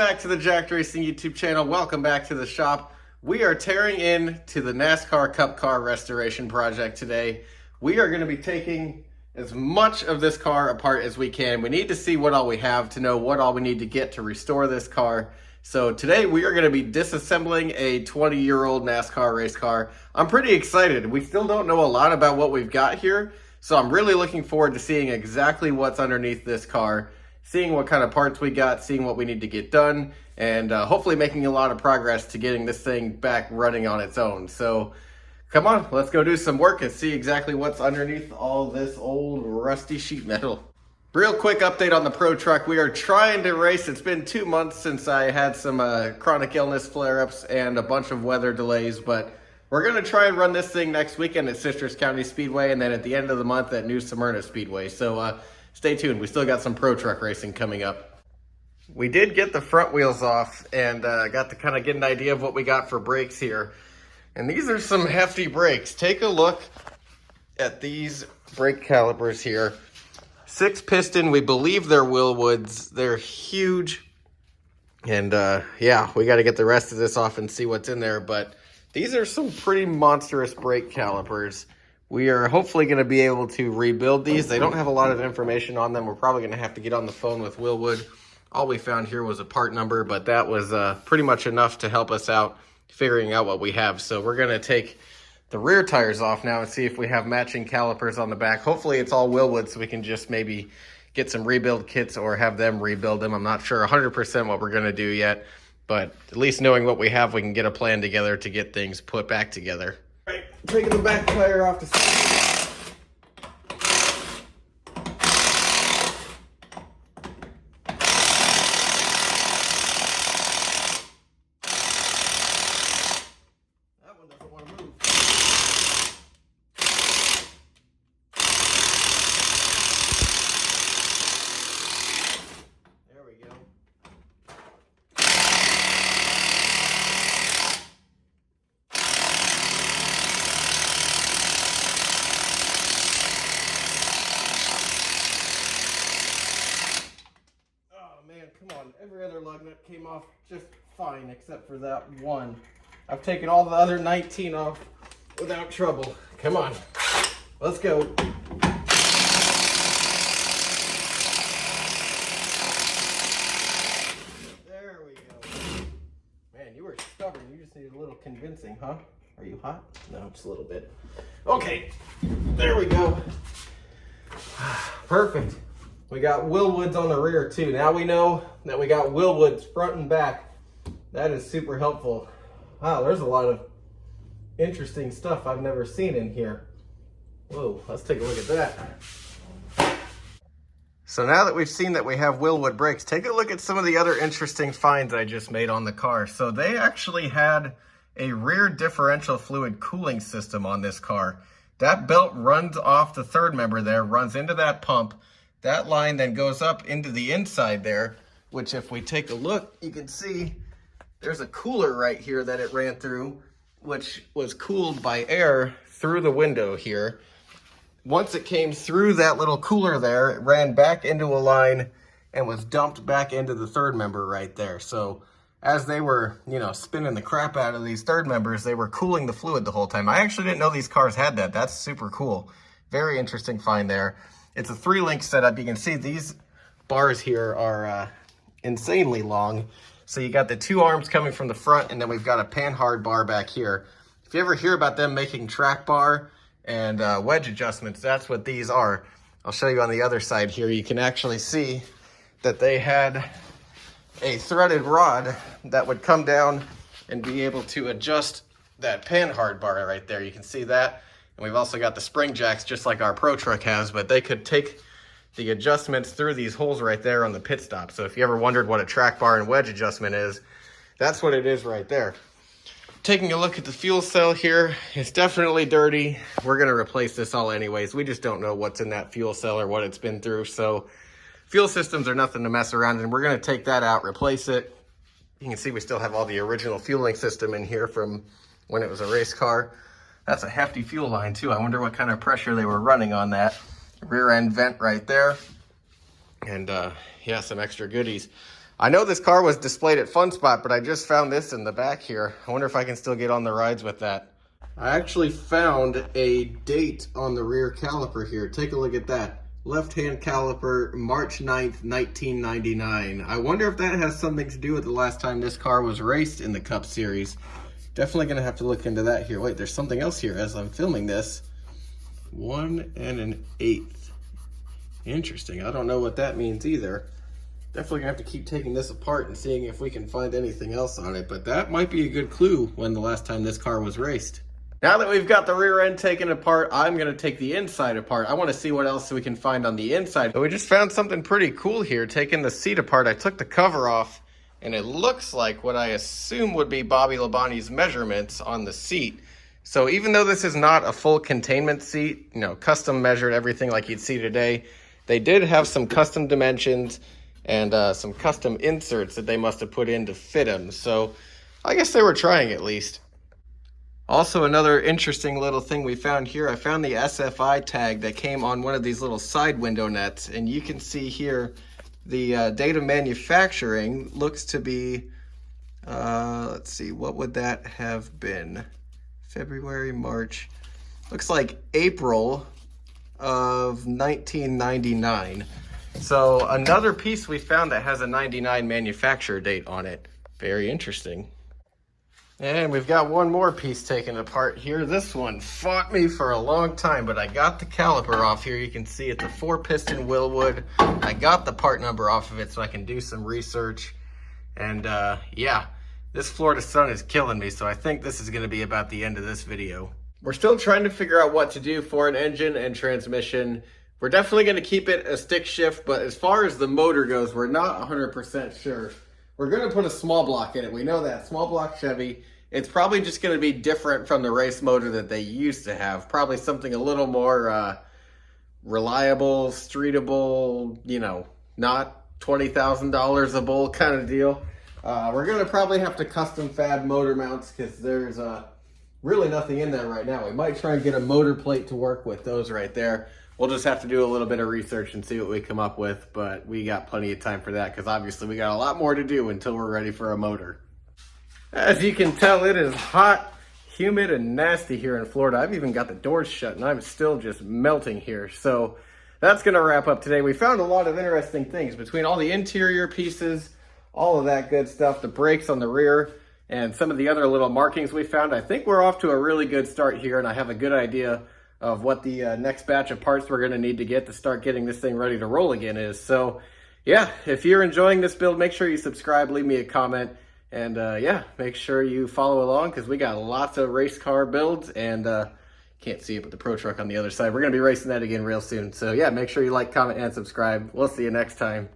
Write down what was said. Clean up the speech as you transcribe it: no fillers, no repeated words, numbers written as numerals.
back to the Jacked Racing YouTube channel. Welcome back to the shop. We are tearing into the NASCAR Cup Car restoration project today. We are going to be taking as much of this car apart as we can. We need to see what all we have to know what all we need to get to restore this car. So today we are going to be disassembling a 20-year-old NASCAR race car. I'm pretty excited. We still don't know a lot about what we've got here, so I'm really looking forward to seeing exactly what's underneath this car, seeing what kind of parts we got, seeing what we need to get done, and hopefully making a lot of progress to getting this thing back running on its own. So come on, let's go do some work and see exactly what's underneath all this old rusty sheet metal. Real quick update on the Pro Truck. We are trying to race. It's been 2 months since I had some chronic illness flare-ups and a bunch of weather delays, but we're going to try and run this thing next weekend at Citrus County Speedway and then at the end of the month at new Smyrna Speedway. So stay tuned. We still got some Pro Truck racing coming up. We did get the front wheels off and got to kind of get an idea of what we got for brakes here. And these are some hefty brakes. Take a look at these brake calipers here. 6-piston, we believe they're Willwoods. They're huge. And yeah, we got to get the rest of this off and see what's in there. But these are some pretty monstrous brake calipers. We are hopefully going to be able to rebuild these. They don't have a lot of information on them. We're probably going to have to get on the phone with Willwood. All we found here was a part number, but that was pretty much enough to help us out figuring out what we have. So we're going to take the rear tires off now and see if we have matching calipers on the back. Hopefully it's all Willwood, so we can just maybe get some rebuild kits or have them rebuild them. I'm not sure 100% what we're going to do yet, but at least knowing what we have, we can get a plan together to get things put back together. All right, taking the back tire off the side. Come on, every other lug nut came off just fine except for that one. I've taken all the other 19 off without trouble. Come on, let's go. There we go. Man, you were stubborn. You just needed a little convincing, huh? Are you hot? No, just a little bit. Okay, there we go. Perfect. We got Willwoods on the rear too. Now we know that we got Willwoods front and back. That is super helpful. Wow, there's a lot of interesting stuff I've never seen in here. Whoa, let's take a look at that. So now that we've seen that we have Willwood brakes, take a look at some of the other interesting finds I just made on the car. So they actually had a rear differential fluid cooling system on this car. That belt runs off the third member there, runs into that pump. That line then goes up into the inside there, which if we take a look, you can see there's a cooler right here that it ran through, which was cooled by air through the window here. Once it came through that little cooler there, it ran back into a line and was dumped back into the third member right there. So as they were, spinning the crap out of these third members, they were cooling the fluid the whole time. I actually didn't know these cars had that. That's super cool. Very interesting find there. It's a 3-link setup. You can see these bars here are insanely long. So you got the 2 arms coming from the front, and then we've got a panhard bar back here. If you ever hear about them making track bar and wedge adjustments, that's what these are. I'll show you on the other side here. You can actually see that they had a threaded rod that would come down and be able to adjust that panhard bar right there. You can see that. And we've also got the spring jacks just like our Pro Truck has, but they could take the adjustments through these holes right there on the pit stop. So if you ever wondered what a track bar and wedge adjustment is, that's what it is right there. Taking a look at the fuel cell here, it's definitely dirty. We're gonna replace this all anyways. We just don't know what's in that fuel cell or what it's been through. So fuel systems are nothing to mess around, and we're gonna take that out, replace it. You can see we still have all the original fueling system in here from when it was a race car. That's a hefty fuel line too. I wonder what kind of pressure they were running on that. Rear end vent right there. And yeah, some extra goodies. I know this car was displayed at Fun Spot, but I just found this in the back here. I wonder if I can still get on the rides with that. I actually found a date on the rear caliper here. Take a look at that. Left-hand caliper, March 9th, 1999. I wonder if that has something to do with the last time this car was raced in the Cup Series. Definitely gonna have to look into that here. Wait, there's something else here as I'm filming this. 1 1/8. Interesting, I don't know what that means either. Definitely gonna have to keep taking this apart and seeing if we can find anything else on it, but that might be a good clue when the last time this car was raced. Now that we've got the rear end taken apart, I'm gonna take the inside apart. I wanna see what else we can find on the inside. But we just found something pretty cool here, taking the seat apart. I took the cover off and it looks like what I assume would be Bobby Labonte's measurements on the seat. So even though this is not a full containment seat, custom measured, everything like you'd see today, they did have some custom dimensions and some custom inserts that they must have put in to fit them. So I guess they were trying at least. Also, another interesting little thing we found here, I found the SFI tag that came on one of these little side window nets, and you can see here the date of manufacturing looks to be, let's see, what would that have been? February, March, looks like April of 1999. So another piece we found that has a 99 manufacturer date on it. Very interesting. And we've got one more piece taken apart here. This one fought me for a long time, but I got the caliper off here. You can see it's a 4-piston Willwood. I got the part number off of it so I can do some research. And yeah, this Florida sun is killing me, so I think this is gonna be about the end of this video. We're still trying to figure out what to do for an engine and transmission. We're definitely gonna keep it a stick shift, but as far as the motor goes, we're not 100% sure. We're gonna put a small block in it. We know that, small block Chevy. It's probably just gonna be different from the race motor that they used to have. Probably something a little more reliable, streetable, not $20,000 a bolt kind of deal. We're gonna probably have to custom fab motor mounts because there's really nothing in there right now. We might try and get a motor plate to work with those right there. We'll just have to do a little bit of research and see what we come up with, but we got plenty of time for that because obviously we got a lot more to do until we're ready for a motor. As you can tell, it is hot, humid, and nasty here in Florida. I've even got the doors shut and I'm still just melting here. So that's gonna wrap up today. We found a lot of interesting things between all the interior pieces, all of that good stuff, the brakes on the rear, and some of the other little markings we found. I think we're off to a really good start here, and I have a good idea of what the next batch of parts we're gonna need to get to start getting this thing ready to roll again is. So yeah, if you're enjoying this build, make sure you subscribe, leave me a comment, and yeah, make sure you follow along because we got lots of race car builds, and can't see it, but the Pro Truck on the other side. We're gonna be racing that again real soon. So yeah, make sure you like, comment, and subscribe. We'll see you next time.